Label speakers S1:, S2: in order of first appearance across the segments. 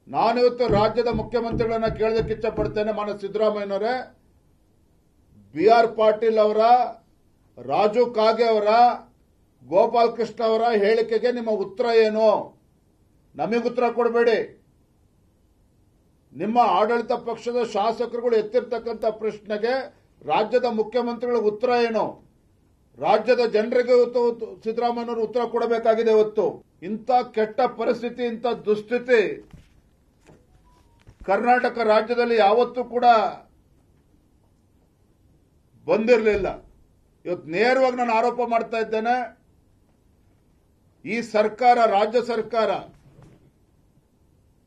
S1: ನಾನಿವತ್ತು ರಾಜ್ಯದ ಮುಖ್ಯಮಂತ್ರಿಗಳನ್ನ ಕೇಳೋದಕ್ಕೆ ಇಚ್ಛಪಡ್ತೇನೆ. ಮಾನ್ಯ ಸಿದ್ದರಾಮಯ್ಯನವರೇ, ಬಿಆರ್ ಪಾಟೀಲ್ ಅವರ, ರಾಜು ಕಾಗೆ ಅವರ, ಗೋಪಾಲ್ ಕೃಷ್ಣ ಅವರ ಹೇಳಿಕೆಗೆ ನಿಮ್ಮ ಉತ್ತರ ಏನು? ನಮಗೆ ಉತ್ತರ ಕೊಡಬೇಡಿ. ನಿಮ್ಮ ಆಡಳಿತ ಪಕ್ಷದ ಶಾಸಕರುಗಳು ಎತ್ತಿರ್ತಕ್ಕಂಥ ಪ್ರಶ್ನೆಗೆ ರಾಜ್ಯದ ಮುಖ್ಯಮಂತ್ರಿಗಳ ಉತ್ತರ ಏನು? ರಾಜ್ಯದ ಜನರಿಗೆ ಇವತ್ತು ಸಿದ್ದರಾಮಯ್ಯನವರು ಉತ್ತರ ಕೊಡಬೇಕಾಗಿದೆ. ಇವತ್ತು ಇಂಥ ಕೆಟ್ಟ ಪರಿಸ್ಥಿತಿ, ಇಂಥ ದುಸ್ಥಿತಿ ಕರ್ನಾಟಕ ರಾಜ್ಯದಲ್ಲಿ ಯಾವತ್ತೂ ಕೂಡ ಬಂದಿರಲಿಲ್ಲ. ಇವತ್ತು ನೇರವಾಗಿ ನಾನು ಆರೋಪ ಮಾಡ್ತಾ ಇದ್ದೇನೆ, ಈ ಸರ್ಕಾರ, ರಾಜ್ಯ ಸರ್ಕಾರ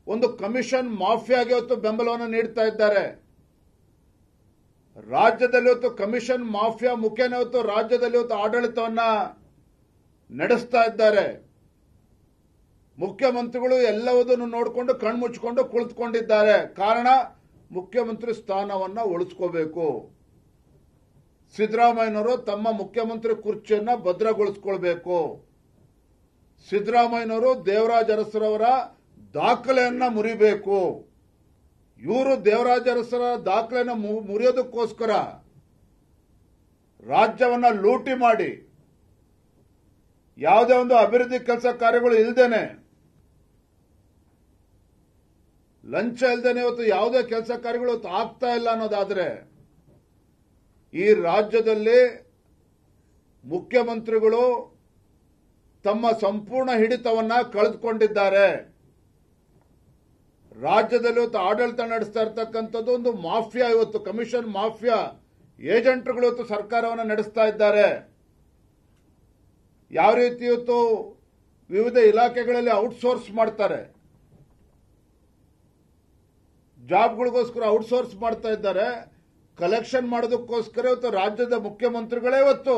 S1: ಒಂದು ಕಮಿಷನ್ ಮಾಫಿಯಾಗೆ ಇವತ್ತು ಬೆಂಬಲವನ್ನು ನೀಡ್ತಾ ಇದ್ದಾರೆ. ರಾಜ್ಯದಲ್ಲಿ ಇವತ್ತು ಕಮಿಷನ್ ಮಾಫಿಯಾ ಮುಖೇನ ಇವತ್ತು ರಾಜ್ಯದಲ್ಲಿ ಇವತ್ತು ಆಡಳಿತವನ್ನ ನಡೆಸ್ತಾ ಇದ್ದಾರೆ. ಮುಖ್ಯಮಂತ್ರಿಗಳು ಎಲ್ಲವನ್ನೂ ನೋಡಿಕೊಂಡು ಕಣ್ಮುಚ್ಚಿಕೊಂಡು ಕುಳಿತುಕೊಂಡಿದ್ದಾರೆ. ಕಾರಣ, ಮುಖ್ಯಮಂತ್ರಿ ಸ್ಥಾನವನ್ನ ಉಳಿಸ್ಕೋಬೇಕು. ಸಿದ್ದರಾಮಯ್ಯನವರು ತಮ್ಮ ಮುಖ್ಯಮಂತ್ರಿ ಕುರ್ಚಿಯನ್ನ ಭದ್ರಗೊಳಿಸಿಕೊಳ್ಬೇಕು. ಸಿದ್ದರಾಮಯ್ಯನವರು ದೇವರಾಜ ಅರಸರವರ ದಾಖಲೆಯನ್ನ ಮುರಿಬೇಕು. ಇವರು ದೇವರಾಜ ಅರಸರ ದಾಖಲೆಯನ್ನು ಮುರಿಯೋದಕ್ಕೋಸ್ಕರ ರಾಜ್ಯವನ್ನ ಲೂಟಿ ಮಾಡಿ, ಯಾವುದೇ ಒಂದು ಅಭಿವೃದ್ಧಿ ಕೆಲಸ ಕಾರ್ಯಗಳು ಇಲ್ಲದೇನೆ, ಲಂಚ ಇಲ್ಲದೇನೆ ಇವತ್ತು ಯಾವುದೇ ಕೆಲಸ ಕಾರ್ಯಗಳು ಆಗ್ತಾ ಇಲ್ಲ ಅನ್ನೋದಾದ್ರೆ, ಈ ರಾಜ್ಯದಲ್ಲಿ ಮುಖ್ಯಮಂತ್ರಿಗಳು ತಮ್ಮ ಸಂಪೂರ್ಣ ಹಿಡಿತವನ್ನ ಕಳೆದುಕೊಂಡಿದ್ದಾರೆ. ರಾಜ್ಯದಲ್ಲಿ ಇವತ್ತು ಆಡಳಿತ ನಡೆಸ್ತಾ ಇರತಕ್ಕಂಥದ್ದು ಒಂದು ಮಾಫಿಯಾ, ಇವತ್ತು ಕಮಿಷನ್ ಮಾಫಿಯಾ ಏಜೆಂಟ್ಗಳು ಇವತ್ತು ಸರ್ಕಾರವನ್ನು ನಡೆಸ್ತಾ ಇದ್ದಾರೆ. ಯಾವ ರೀತಿ ಇವತ್ತು ವಿವಿಧ ಇಲಾಖೆಗಳಲ್ಲಿ ಔಟ್ಸೋರ್ಸ್ ಮಾಡ್ತಾರೆ, ಜಾಬ್ಗಳಿಗೋಸ್ಕರ ಔಟ್ಸೋರ್ಸ್ ಮಾಡ್ತಾ ಇದ್ದಾರೆ. ಕಲೆಕ್ಷನ್ ಮಾಡೋದಕ್ಕೋಸ್ಕರ ಇವತ್ತು ರಾಜ್ಯದ ಮುಖ್ಯಮಂತ್ರಿಗಳೇ ಇವತ್ತು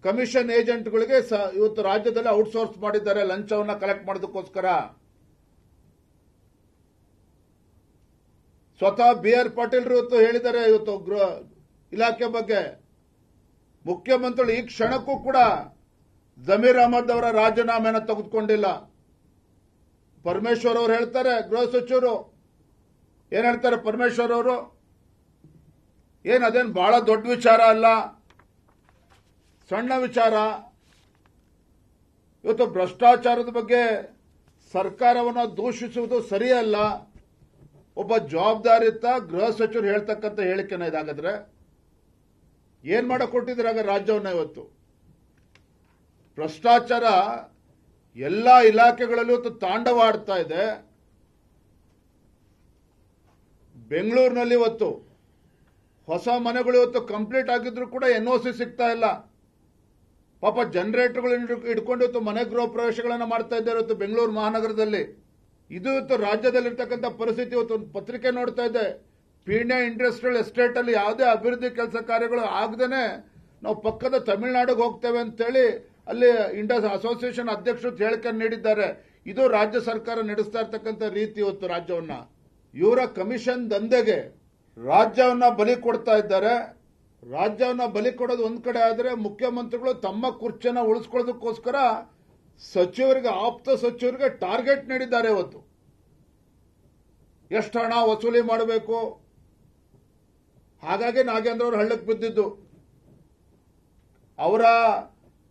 S1: ಕಮಿಷನ್ ಏಜೆಂಟ್ಗಳಿಗೆ ಇವತ್ತು ರಾಜ್ಯದಲ್ಲಿ ಔಟ್ಸೋರ್ಸ್ ಮಾಡಿದ್ದಾರೆ ಲಂಚವನ್ನು ಕಲೆಕ್ಟ್ ಮಾಡೋದಕ್ಕೋಸ್ಕರ. ಸ್ವತಃ ಬಿಆರ್ ಪಾಟೀಲ್ ಇವತ್ತು ಹೇಳಿದ್ದಾರೆ ಇವತ್ತು ಗೃಹ ಇಲಾಖೆ ಬಗ್ಗೆ. ಮುಖ್ಯಮಂತ್ರಿಗಳು ಈ ಕ್ಷಣಕ್ಕೂ ಕೂಡ ಜಮೀರ್ ಅಹಮದ್ ಅವರ ರಾಜೀನಾಮೆಯನ್ನು ತೆಗೆದುಕೊಂಡಿಲ್ಲ. ಪರಮೇಶ್ವರ್ ಅವರು ಹೇಳ್ತಾರೆ, ಗೃಹ ಸಚಿವರು ಏನ್ ಹೇಳ್ತಾರೆ ಪರಮೇಶ್ವರ್ ಅವರು, ಅದೇನು ಬಹಳ ದೊಡ್ಡ ವಿಚಾರ ಅಲ್ಲ, ಸಣ್ಣ ವಿಚಾರ. ಇವತ್ತು ಭ್ರಷ್ಟಾಚಾರದ ಬಗ್ಗೆ ಸರ್ಕಾರವನ್ನು ದೂಷಿಸುವುದು ಸರಿಯಲ್ಲ. ಒಬ್ಬ ಜವಾಬ್ದಾರಿಯುತ ಗೃಹ ಸಚಿವರು ಹೇಳ್ತಕ್ಕಂಥ ಹೇಳಿಕೆನ ಇದಾಗಿದ್ರೆ ಏನ್ ಮಾಡಕ್ ಕೊಟ್ಟಿದ್ರೆ ರಾಜ್ಯವನ್ನ? ಇವತ್ತು ಭ್ರಷ್ಟಾಚಾರ ಎಲ್ಲಾ ಇಲಾಖೆಗಳಲ್ಲೂ ಇವತ್ತು ತಾಂಡವಾಡ್ತಾ ಇದೆ. ಬೆಂಗಳೂರಿನಲ್ಲಿ ಇವತ್ತು ಹೊಸ ಮನೆಗಳು ಇವತ್ತು ಕಂಪ್ಲೀಟ್ ಆಗಿದ್ರು ಕೂಡ ಎನ್ಒಸಿ ಸಿಗ್ತಾ ಇಲ್ಲ. ಪಾಪ ಜನರೇಟರ್ಗಳು ಇಟ್ಕೊಂಡು ಇವತ್ತು ಮನೆ ಗೃಹ ಪ್ರವೇಶಗಳನ್ನು ಮಾಡ್ತಾ ಇದ್ದಾರೆ ಇವತ್ತು ಬೆಂಗಳೂರು ಮಹಾನಗರದಲ್ಲಿ. ಇದು ಇವತ್ತು ರಾಜ್ಯದಲ್ಲಿರ್ತಕ್ಕಂಥ ಪರಿಸ್ಥಿತಿ. ಇವತ್ತು ಒಂದು ಪತ್ರಿಕೆ ನೋಡ್ತಾ ಇದ್ದೆ, ಪೀಣ್ಯ ಇಂಡಸ್ಟ್ರಿಯಲ್ ಎಸ್ಟೇಟ್ ಅಲ್ಲಿ ಯಾವುದೇ ಅಭಿವೃದ್ಧಿ ಕೆಲಸ ಕಾರ್ಯಗಳು ಆಗದೇನೆ ನಾವು ಪಕ್ಕದ ತಮಿಳುನಾಡಿಗೆ ಹೋಗ್ತೇವೆ ಅಂತೇಳಿ ಅಲ್ಲಿ ಅಸೋಸಿಯೇಷನ್ ಅಧ್ಯಕ್ಷರು ಹೇಳಿಕೆ ನೀಡಿದ್ದಾರೆ. ಇದು ರಾಜ್ಯ ಸರ್ಕಾರ ನಡೆಸ್ತಾ ಇರ್ತಕ್ಕಂಥ ರೀತಿ. ಇವತ್ತು ರಾಜ್ಯವನ್ನ ಇವರ ಕಮಿಷನ್ ದಂಧೆಗೆ ರಾಜ್ಯವನ್ನ ಬಲಿ ಕೊಡ್ತಾ ಇದ್ದಾರೆ. ರಾಜ್ಯವನ್ನ ಬಲಿ ಕೊಡೋದು ಒಂದ್ ಕಡೆ ಆದ್ರೆ, ಮುಖ್ಯಮಂತ್ರಿಗಳು ತಮ್ಮ ಕುರ್ಚಿಯನ್ನ ಉಳಿಸ್ಕೊಳ್ಳೋದಕ್ಕೋಸ್ಕರ ಸಚಿವರಿಗೆ, ಆಪ್ತ ಸಚಿವರಿಗೆ ಟಾರ್ಗೆಟ್ ನೀಡಿದ್ದಾರೆ. ಇವತ್ತು ಎಷ್ಟು ಹಣ ವಸೂಲಿ ಮಾಡಬೇಕು, ಹಾಗಾಗಿ ನಾಗೇಂದ್ರ ಅವರು ಹಳ್ಳಕ್ಕೆ ಬಿದ್ದಿದ್ದು. ಅವರ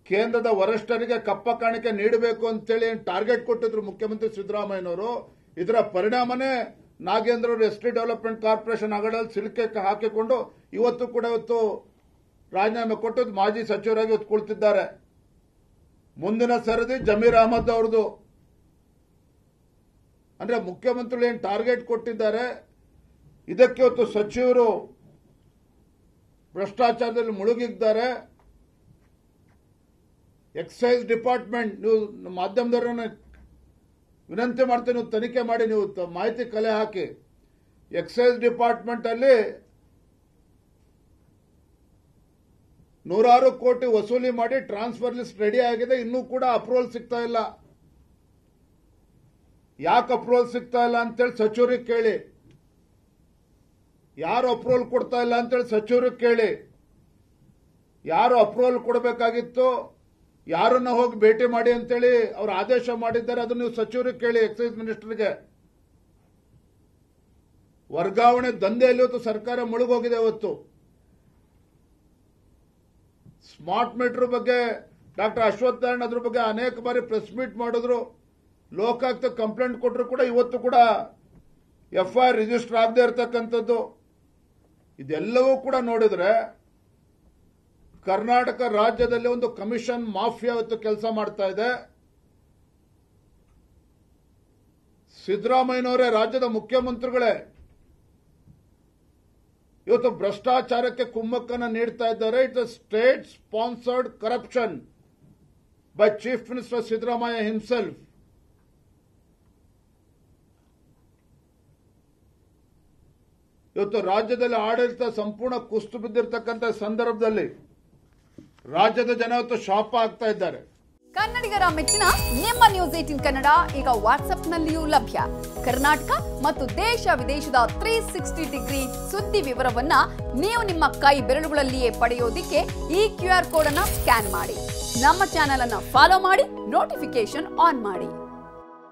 S1: ಕೇಂದ್ರದ ವರಿಷ್ಠರಿಗೆ ಕಪ್ಪ ಕಾಣಿಕೆ ನೀಡಬೇಕು ಅಂತೇಳಿ ಟಾರ್ಗೆಟ್ ಕೊಟ್ಟಿದ್ರು ಮುಖ್ಯಮಂತ್ರಿ ಸಿದ್ದರಾಮಯ್ಯನವರು. ಇದರ ಪರಿಣಾಮನೇ ನಾಗೇಂದ್ರ ಅವರು ಎಸ್ಟಿ ಡೆವಲಪ್ಮೆಂಟ್ ಕಾರ್ಪೊರೇಷನ್ ಹಗಡಲ್ಲಿ ಸಿಲುಕೆ ಹಾಕಿಕೊಂಡು ಇವತ್ತು ಕೂಡ ರಾಜೀನಾಮೆ ಕೊಟ್ಟು ಮಾಜಿ ಸಚಿವರಾಗಿ ಇವತ್ತು ಕುಳಿತಿದ್ದಾರೆ. ಮುಂದಿನ ಸರದಿ ಜಮೀರ್ ಅಹಮದ್ ಅವ್ರದ್ದು. ಅಂದ್ರೆ ಮುಖ್ಯಮಂತ್ರಿಗಳು ಏನು ಟಾರ್ಗೆಟ್ ಕೊಟ್ಟಿದ್ದಾರೆ, ಇದಕ್ಕೆ ಇವತ್ತು ಸಚಿವರು ಭ್ರಷ್ಟಾಚಾರದಲ್ಲಿ ಮುಳುಗಿದ್ದಾರೆ. ಎಕ್ಸೈಸ್ ಡಿಪಾರ್ಟ್ಮೆಂಟ್, ನೀವು ಮಾಧ್ಯಮದವರನ್ನ ವಿನಂತಿ ಮಾಡ್ತೀನಿ, ನೀವು ತನಿಖೆ ಮಾಡಿ, ನೀವು ಮಾಹಿತಿ ಕಲೆ ಹಾಕಿ. ಎಕ್ಸೈಸ್ ಡಿಪಾರ್ಟ್ಮೆಂಟ್ ಅಲ್ಲಿ ನೂರಾರು ಕೋಟಿ ವಸೂಲಿ ಮಾಡಿ ಟ್ರಾನ್ಸ್ಫರ್ ಲಿಸ್ಟ್ ರೆಡಿ ಆಗಿದೆ, ಇನ್ನೂ ಕೂಡ ಅಪ್ರೂವಲ್ ಸಿಗ್ತಾ ಇಲ್ಲ. ಯಾಕೆ ಅಪ್ರೂವಲ್ ಸಿಗ್ತಾ ಇಲ್ಲ ಅಂತೇಳಿ ಸಚಿವರಿಗೆ ಕೇಳಿ. ಯಾರು ಅಪ್ರೂವಲ್ ಕೊಡ್ತಾ ಇಲ್ಲ ಅಂತೇಳಿ ಸಚಿವರಿಗೆ ಕೇಳಿ. ಯಾರು ಅಪ್ರೂವಲ್ ಕೊಡಬೇಕಾಗಿತ್ತು ಯಾರನ್ನ ಹೋಗಿ ಭೇಟಿ ಮಾಡಿ ಅಂತೇಳಿ ಅವರು ಆದೇಶ ಮಾಡಿದ್ದಾರೆ. ಅದನ್ನು ನೀವು ಸಚಿವರಿಗೆ ಕೇಳಿ, ಎಕ್ಸೈಸ್ ಮಿನಿಸ್ಟರ್ಗೆ. ವರ್ಗಾವಣೆ ದಂಧೆಯಲ್ಲಿ ಇವತ್ತು ಸರ್ಕಾರ ಮುಳುಗೋಗಿದೆ. ಇವತ್ತು ಸ್ಮಾರ್ಟ್ ಮೀಟರ್ ಬಗ್ಗೆ ಡಾಕ್ಟರ್ ಅಶ್ವಥ್ ನಾರಾಯಣ್ ಅದ್ರ ಬಗ್ಗೆ ಅನೇಕ ಬಾರಿ ಪ್ರೆಸ್ ಮೀಟ್ ಮಾಡಿದ್ರು, ಲೋಕಾಯುಕ್ತ ಕಂಪ್ಲೇಂಟ್ ಕೊಟ್ಟರು ಕೂಡ ಇವತ್ತು ಕೂಡ FIR ರಿಜಿಸ್ಟರ್ ಆಗದೆ ಇರತಕ್ಕಂಥದ್ದು. ಇದೆಲ್ಲವೂ ಕೂಡ ನೋಡಿದ್ರೆ ಕರ್ನಾಟಕ ರಾಜ್ಯದಲ್ಲಿ ಒಂದು ಕಮಿಷನ್ ಮಾಫಿಯಾ ಇವತ್ತು ಕೆಲಸ ಮಾಡ್ತಾ ಇದೆ. ಸಿದ್ದರಾಮಯ್ಯನವರೇ ರಾಜ್ಯದ ಮುಖ್ಯಮಂತ್ರಿಗಳೇ ಇವತ್ತು ಭ್ರಷ್ಟಾಚಾರಕ್ಕೆ ಕುಮ್ಮಕ್ಕನ್ನು ನೀಡ್ತಾ ಇದ್ದಾರೆ. It's state sponsored corruption by chief minister Siddaramaiah himself. ಇವತ್ತು ರಾಜ್ಯದಲ್ಲಿ ಆಡಳಿತ ಸಂಪೂರ್ಣ ಕುಸಿದು ಬಿದ್ದಿರತಕ್ಕಂಥ ಸಂದರ್ಭದಲ್ಲಿ ರಾಜ್ಯದ ಜನ ಇವತ್ತು ಶಾಪ ಆಗ್ತಾ ಇದ್ದಾರೆ.
S2: ಕನ್ನಡಿಗರ ಮೆಚ್ಚಿನ ನಿಮ್ಮ ನ್ಯೂಸ್ 18 ಕನ್ನಡ ಈಗ ವಾಟ್ಸ್ಆಪ್ನಲ್ಲಿಯೂ ಲಭ್ಯ. ಕರ್ನಾಟಕ ಮತ್ತು ದೇಶ ವಿದೇಶದ 360 ಡಿಗ್ರಿ ಸುದ್ದಿ ವಿವರವನ್ನ ನೀವು ನಿಮ್ಮ ಕೈ ಬೆರಳುಗಳಲ್ಲಿಯೇ ಪಡೆಯೋದಿಕ್ಕೆ ಈ QR ಕೋಡ್ ಅನ್ನು ಸ್ಕ್ಯಾನ್ ಮಾಡಿ. ನಮ್ಮ ಚಾನೆಲ್ ಅನ್ನು ಫಾಲೋ ಮಾಡಿ, ನೋಟಿಫಿಕೇಶನ್ ಆನ್ ಮಾಡಿ.